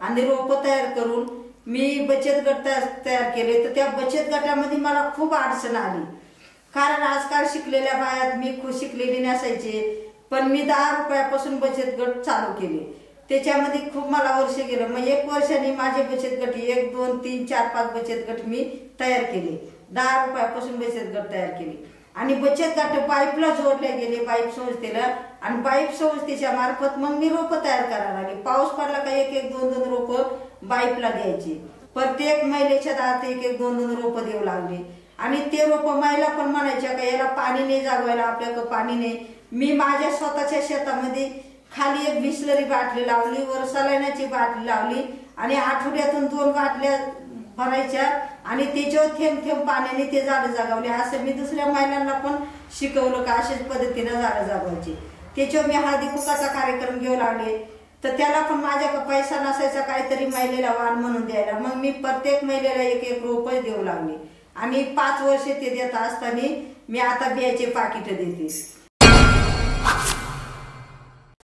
आणि रोप तयार करून मी बचत गट तयार केले। तर त्या बचत गटामध्ये मला खूप अडचण आली, कारण आजकाल शिकलेल्या बायात मी खूप शिकलेली नसायचे, पण मी 10 रुपयापासून बचत गट चालू केले। त्याच्यामध्ये खूप मला वर्ष गेलं। मग 1 वर्षाने माझे बचत गट 1 2 3 4 5 बचत गट मी तयार केले। 10 रुपयापासून बचत गट तयार केले आणि बचत गट पाईपला जोडले गेले, पाईप संस्थेला, आणि पाईप संस्थेच्या मार्फत मग मी रोप तयार करायला लागले। पाऊस पडला का 1 2 2 रोप पाईपला द्यायचे। प्रत्येक महिलेच्या दारात 1 2 2 रोप देऊ लागले आणि ते रोप महिला पण म्हणायच्या का याला पाणी नाही जागवायला, आपल्याकडे पाणी नाही। मी माझ्या स्वतःच्या शेतामध्ये खाली एक बिसलरी बाटली लावली, वर सलाईनाची बाटली लावली आणि आठवड्यातून 2 बाटल्या भरायच्या आणि त्याच्यावर थेंब थेंब पाण्याने ते झाडं जागवले। असं मी दुसऱ्या महिलांना पण शिकवलं का अशाच पद्धतीने झाडं जागवायची। त्याच्यावर मी हळदी कुंकाचा कार्यक्रम घेऊ लागले। तर त्याला पण माझ्याकडे पैसा नसायचा काहीतरी महिलेला वाण म्हणून द्यायला। मग मी प्रत्येक महिलेला 1 रोप देऊ लागले आणि 5 वर्ष ते देत असताना मी आता बियाचे पाकिट देते।